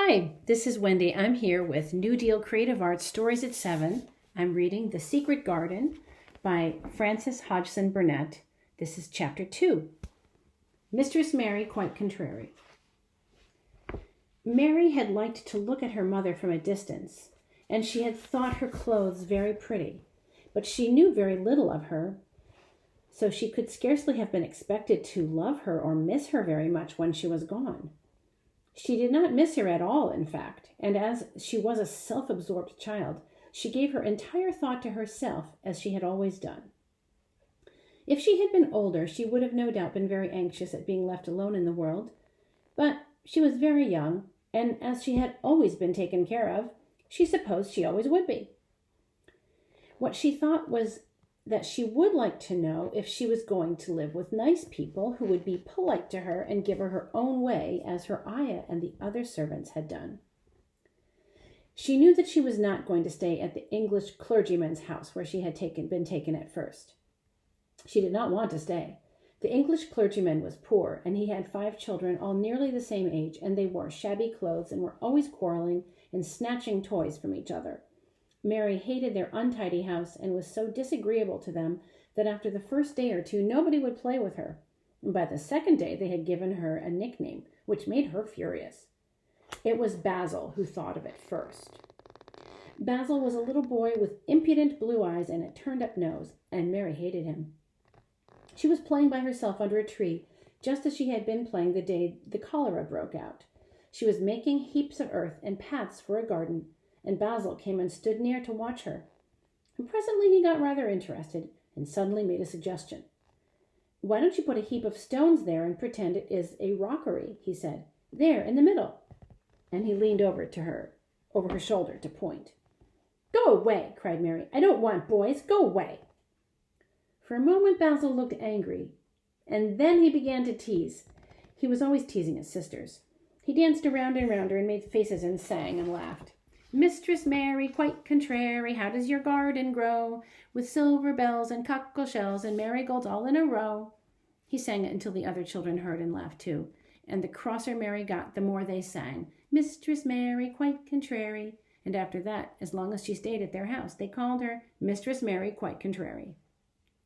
Hi, this is Wendy. I'm here with New Deal Creative Arts Stories at 7. I'm reading The Secret Garden by Frances Hodgson Burnett. This is Chapter 2. Mistress Mary Quite Contrary. Mary had liked to look at her mother from a distance, and she had thought her clothes very pretty, but she knew very little of her, so she could scarcely have been expected to love her or miss her very much when she was gone. She did not miss her at all, in fact, and as she was a self-absorbed child, she gave her entire thought to herself, as she had always done. If she had been older, she would have no doubt been very anxious at being left alone in the world, but she was very young, and as she had always been taken care of, she supposed she always would be. What she thought was that she would like to know if she was going to live with nice people who would be polite to her and give her her own way, as her ayah and the other servants had done. She knew that she was not going to stay at the English clergyman's house where she had been taken at first. She did not want to stay. The English clergyman was poor, and he had 5 children, all nearly the same age, and they wore shabby clothes and were always quarreling and snatching toys from each other. Mary hated their untidy house and was so disagreeable to them that after the first day or two nobody would play with her. And by the second day they had given her a nickname, which made her furious. It was Basil who thought of it first. Basil was a little boy with impudent blue eyes and a turned-up nose, and Mary hated him. She was playing by herself under a tree, just as she had been playing the day the cholera broke out. She was making heaps of earth and paths for a garden, and Basil came and stood near to watch her. And presently he got rather interested and suddenly made a suggestion. "Why don't you put a heap of stones there and pretend it is a rockery?" he said. "There, in the middle." And he leaned over her shoulder to point. "Go away," cried Mary. "I don't want boys. Go away." For a moment Basil looked angry, and then he began to tease. He was always teasing his sisters. He danced around and round her and made faces and sang and laughed. "Mistress Mary, quite contrary, how does your garden grow? With silver bells and cockle shells and marigolds all in a row." He sang it until the other children heard and laughed too, and the crosser Mary got, the more they sang, "Mistress Mary, quite contrary." And after that, as long as she stayed at their house, they called her Mistress Mary, quite contrary,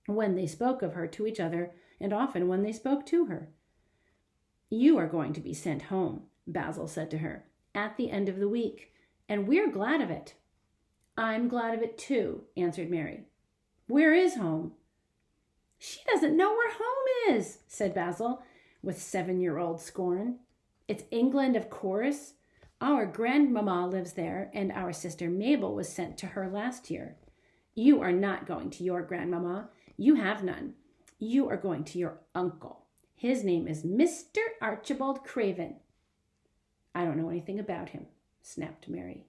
when they spoke of her to each other, and often when they spoke to her. "You are going to be sent home," Basil said to her, "at the end of the week. And we're glad of it." "I'm glad of it too," answered Mary. "Where is home?" "She doesn't know where home is," said Basil, with 7-year-old scorn. "It's England, of course. Our grandmamma lives there, and our sister Mabel was sent to her last year. You are not going to your grandmamma. You have none. You are going to your uncle. His name is Mr. Archibald Craven." "I don't know anything about him," snapped Mary.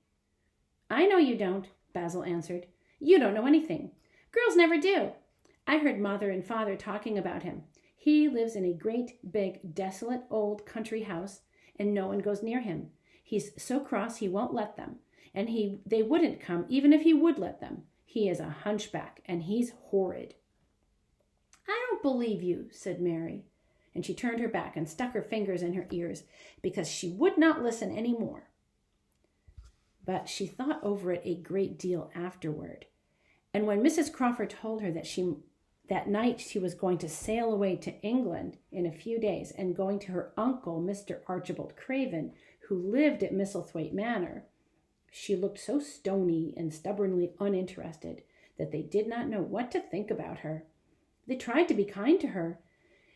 "I know you don't," Basil answered. "You don't know anything. Girls never do. I heard Mother and Father talking about him. He lives in a great, big, desolate old country house, and no one goes near him. He's so cross he won't let them, and they wouldn't come even if he would let them. He is a hunchback, and he's horrid." "I don't believe you," said Mary, and she turned her back and stuck her fingers in her ears because she would not listen any more. But she thought over it a great deal afterward, and when Mrs. Crawford told her that night she was going to sail away to England in a few days and going to her uncle, Mr. Archibald Craven, who lived at Misselthwaite Manor, she looked so stony and stubbornly uninterested that they did not know what to think about her. They tried to be kind to her,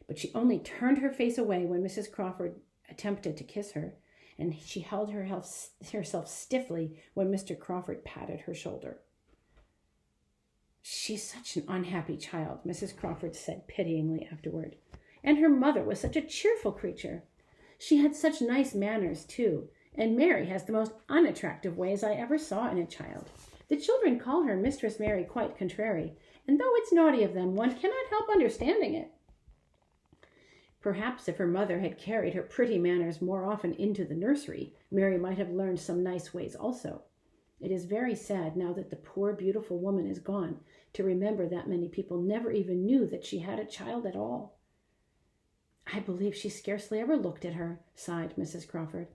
but she only turned her face away when Mrs. Crawford attempted to kiss her, and she held herself stiffly when Mr. Crawford patted her shoulder. "She's such an unhappy child," Mrs. Crawford said pityingly afterward. "And her mother was such a cheerful creature. She had such nice manners, too, and Mary has the most unattractive ways I ever saw in a child. The children call her Mistress Mary quite contrary, and though it's naughty of them, one cannot help understanding it." Perhaps if her mother had carried her pretty manners more often into the nursery, Mary might have learned some nice ways also. It is very sad, now that the poor, beautiful woman is gone, to remember that many people never even knew that she had a child at all. "I believe she scarcely ever looked at her," sighed Mrs. Crawford.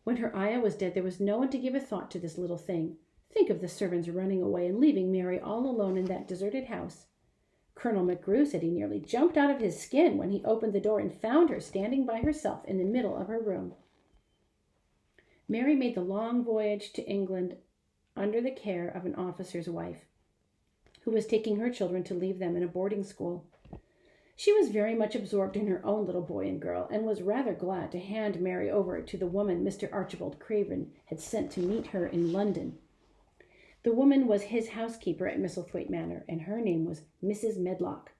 When her ayah was dead, there was no one to give a thought to this little thing. Think of the servants running away and leaving Mary all alone in that deserted house. Colonel McGrew said he nearly jumped out of his skin when he opened the door and found her standing by herself in the middle of her room. Mary made the long voyage to England under the care of an officer's wife, who was taking her children to leave them in a boarding school. She was very much absorbed in her own little boy and girl, and was rather glad to hand Mary over to the woman Mr. Archibald Craven had sent to meet her in London. The woman was his housekeeper at Misselthwaite Manor, and her name was Mrs. Medlock.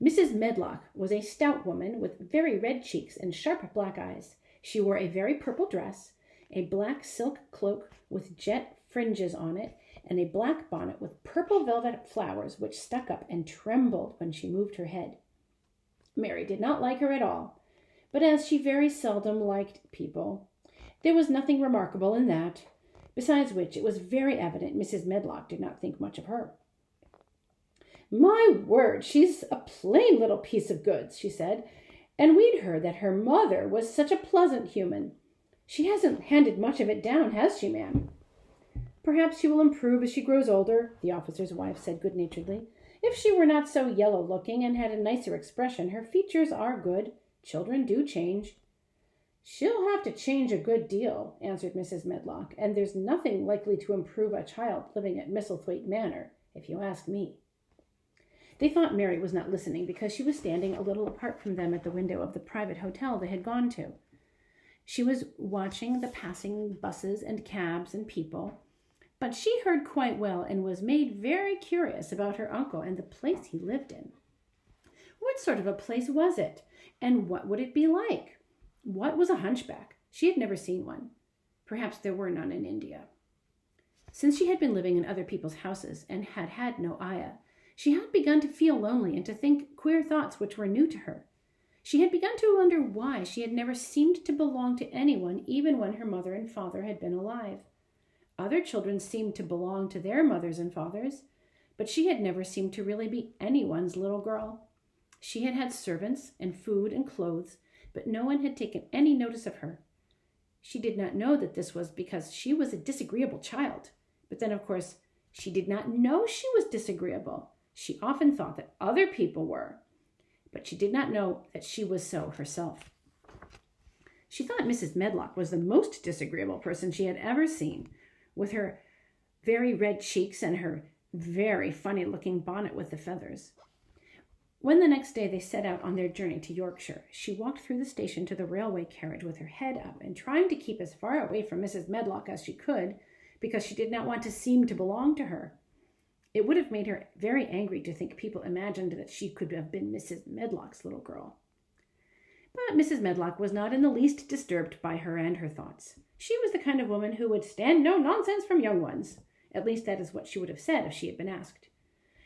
Mrs. Medlock was a stout woman with very red cheeks and sharp black eyes. She wore a very purple dress, a black silk cloak with jet fringes on it, and a black bonnet with purple velvet flowers which stuck up and trembled when she moved her head. Mary did not like her at all, but as she very seldom liked people, there was nothing remarkable in that. Besides which, it was very evident Mrs. Medlock did not think much of her. "My word, she's a plain little piece of goods," she said, "and we'd heard that her mother was such a pleasant human. She hasn't handed much of it down, has she, ma'am?" "Perhaps she will improve as she grows older," the officer's wife said good-naturedly. "If she were not so yellow-looking and had a nicer expression, her features are good. Children do change." "She'll have to change a good deal," answered Mrs. Medlock, "and there's nothing likely to improve a child living at Misselthwaite Manor, if you ask me." They thought Mary was not listening because she was standing a little apart from them at the window of the private hotel they had gone to. She was watching the passing buses and cabs and people, but she heard quite well and was made very curious about her uncle and the place he lived in. What sort of a place was it, and what would it be like? What was a hunchback? She had never seen one. Perhaps there were none in India. Since she had been living in other people's houses and had had no ayah, she had begun to feel lonely and to think queer thoughts which were new to her. She had begun to wonder why she had never seemed to belong to anyone, even when her mother and father had been alive. Other children seemed to belong to their mothers and fathers, but she had never seemed to really be anyone's little girl. She had had servants and food and clothes, but no one had taken any notice of her. She did not know that this was because she was a disagreeable child. But then, of course, she did not know she was disagreeable. She often thought that other people were, but she did not know that she was so herself. She thought Mrs. Medlock was the most disagreeable person she had ever seen, with her very red cheeks and her very funny-looking bonnet with the feathers. When the next day they set out on their journey to Yorkshire, she walked through the station to the railway carriage with her head up and trying to keep as far away from Mrs. Medlock as she could, because she did not want to seem to belong to her. It would have made her very angry to think people imagined that she could have been Mrs. Medlock's little girl. But Mrs. Medlock was not in the least disturbed by her and her thoughts. She was the kind of woman who would stand no nonsense from young ones. At least that is what she would have said if she had been asked.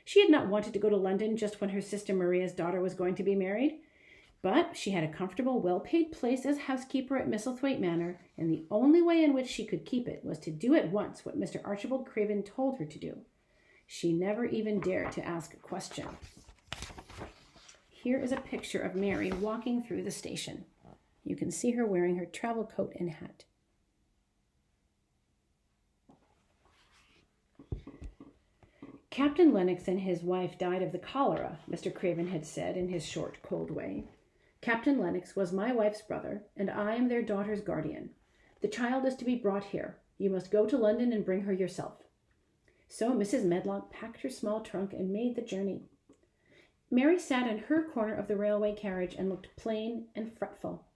She had not wanted to go to London just when her sister Maria's daughter was going to be married, but she had a comfortable, well-paid place as housekeeper at Misselthwaite Manor, and the only way in which she could keep it was to do at once what Mr. Archibald Craven told her to do. She never even dared to ask a question. Here is a picture of Mary walking through the station. You can see her wearing her travel coat and hat. Captain Lennox and his wife died of the cholera, Mr. Craven had said in his short, cold way. Captain Lennox was my wife's brother, and I am their daughter's guardian. The child is to be brought here. You must go to London and bring her yourself. So Mrs. Medlock packed her small trunk and made the journey. Mary sat in her corner of the railway carriage and looked plain and fretful.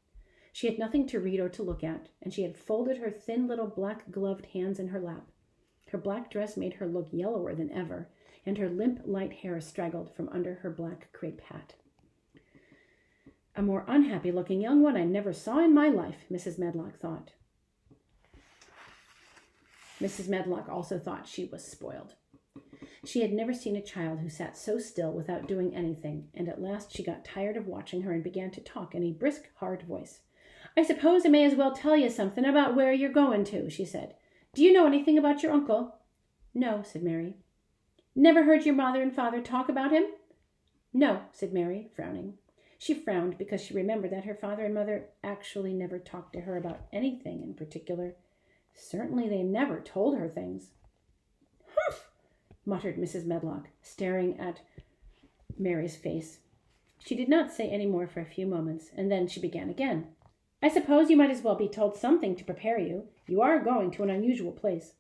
She had nothing to read or to look at, and she had folded her thin little black-gloved hands in her lap. Her black dress made her look yellower than ever, and her limp, light hair straggled from under her black crape hat. A more unhappy-looking young one I never saw in my life, Mrs. Medlock thought. Mrs. Medlock also thought she was spoiled. She had never seen a child who sat so still without doing anything, and at last she got tired of watching her and began to talk in a brisk, hard voice. "I suppose I may as well tell you something about where you're going to," she said. "Do you know anything about your uncle?" "No," said Mary. "Never heard your mother and father talk about him?" "No," said Mary, frowning. She frowned because she remembered that her father and mother actually never talked to her about anything in particular. Certainly they never told her things. "Humph!" muttered Mrs. Medlock, staring at Mary's face. She did not say any more for a few moments, and then she began again. "I suppose you might as well be told something to prepare you. You are going to an unusual place."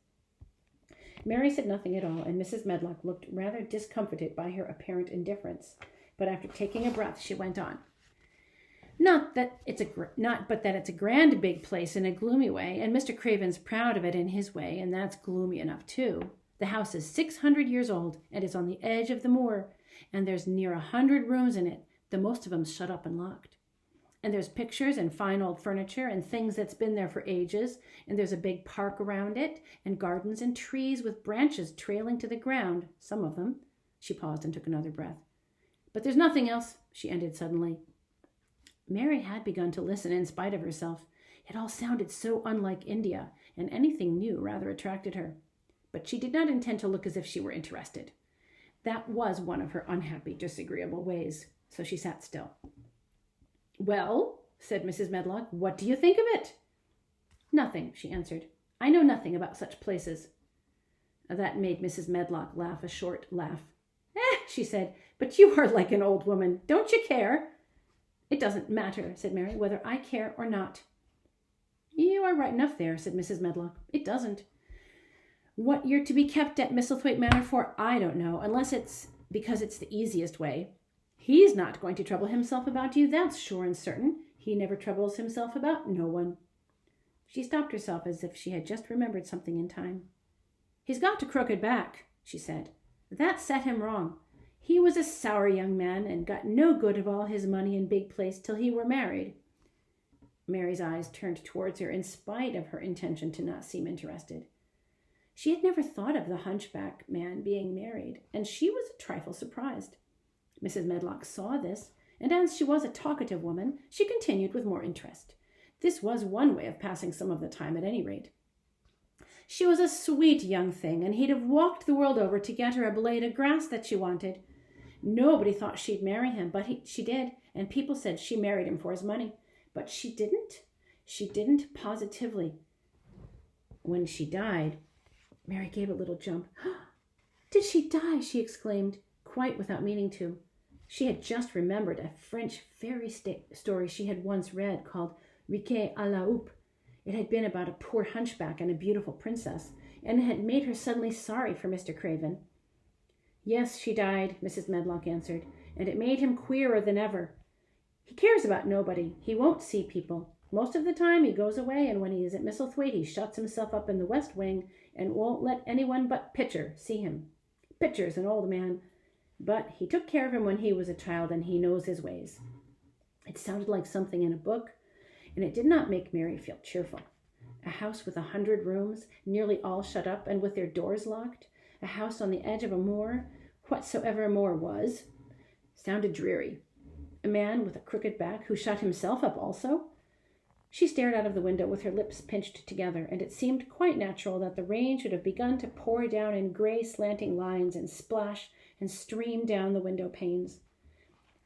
Mary said nothing at all, and Mrs. Medlock looked rather discomfited by her apparent indifference. But after taking a breath, she went on. Not that it's a grand big place in a gloomy way, and Mr. Craven's proud of it in his way, and that's gloomy enough too. The house is 600 years old, and is on the edge of the moor, and there's near 100 rooms in it, the most of 'em shut up and locked. And there's pictures and fine old furniture and things that's been there for ages, and there's a big park around it, and gardens and trees with branches trailing to the ground, some of them. She paused and took another breath. But there's nothing else, she ended suddenly. Mary had begun to listen in spite of herself. It all sounded so unlike India, and anything new rather attracted her. But she did not intend to look as if she were interested. That was one of her unhappy, disagreeable ways, so she sat still. "Well," said Mrs. Medlock, "what do you think of it?" "Nothing," she answered. "I know nothing about such places." That made Mrs. Medlock laugh a short laugh. She said, "but you are like an old woman. Don't you care?" "It doesn't matter," said Mary, "whether I care or not." "You are right enough there," said Mrs. Medlock. "It doesn't. What you're to be kept at Misselthwaite Manor for, I don't know, unless it's because it's the easiest way. He's not going to trouble himself about you, that's sure and certain. He never troubles himself about no one." She stopped herself as if she had just remembered something in time. "He's got a crooked back," she said. "That set him wrong. He was a sour young man and got no good of all his money and big place till he were married." Mary's eyes turned towards her in spite of her intention to not seem interested. She had never thought of the hunchback man being married, and she was a trifle surprised. Mrs. Medlock saw this, and as she was a talkative woman, she continued with more interest. This was one way of passing some of the time at any rate. "She was a sweet young thing, and he'd have walked the world over to get her a blade of grass that she wanted. Nobody thought she'd marry him, but she did, and people said she married him for his money. But she didn't. She didn't positively. When she died..." Mary gave a little jump. "Did she die?" she exclaimed, quite without meaning to. She had just remembered a French fairy story she had once read called Riquet à la Houppe. It had been about a poor hunchback and a beautiful princess, and it had made her suddenly sorry for Mr. Craven. "Yes, she died," Mrs. Medlock answered, "and it made him queerer than ever. He cares about nobody. He won't see people. Most of the time he goes away, and when he is at Misselthwaite he shuts himself up in the west wing and won't let anyone but Pitcher see him. Pitcher's an old man, but he took care of him when he was a child, and he knows his ways." It sounded like something in a book, and it did not make Mary feel cheerful. A house with 100 rooms, nearly all shut up and with their doors locked, a house on the edge of a moor, whatsoever a moor was, sounded dreary. A man with a crooked back who shut himself up also? She stared out of the window with her lips pinched together, and it seemed quite natural that the rain should have begun to pour down in gray slanting lines and splash and stream down the window panes.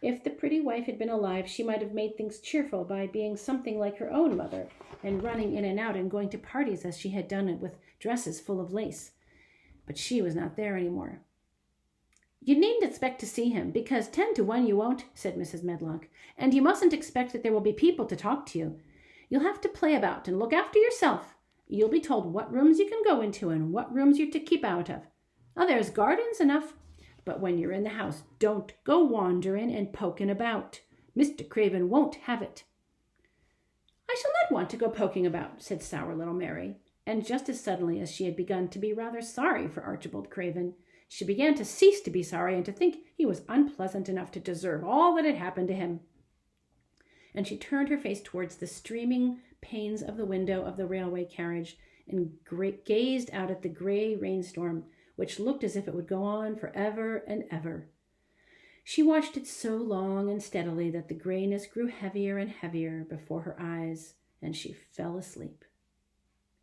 If the pretty wife had been alive, she might have made things cheerful by being something like her own mother, and running in and out and going to parties as she had done it with dresses full of lace. But she was not there any more. "You needn't expect to see him, because 10 to 1 you won't," said Mrs. Medlock. "And you mustn't expect that there will be people to talk to you. You'll have to play about and look after yourself. You'll be told what rooms you can go into and what rooms you're to keep out of. Oh, there's gardens enough. But when you're in the house, don't go wandering and poking about. Mr. Craven won't have it." "I shall not want to go poking about," said sour little Mary. And just as suddenly as she had begun to be rather sorry for Archibald Craven, she began to cease to be sorry and to think he was unpleasant enough to deserve all that had happened to him. And she turned her face towards the streaming panes of the window of the railway carriage and gazed out at the gray rainstorm, which looked as if it would go on forever and ever. She watched it so long and steadily that the grayness grew heavier and heavier before her eyes, and she fell asleep.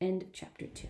End chapter 2.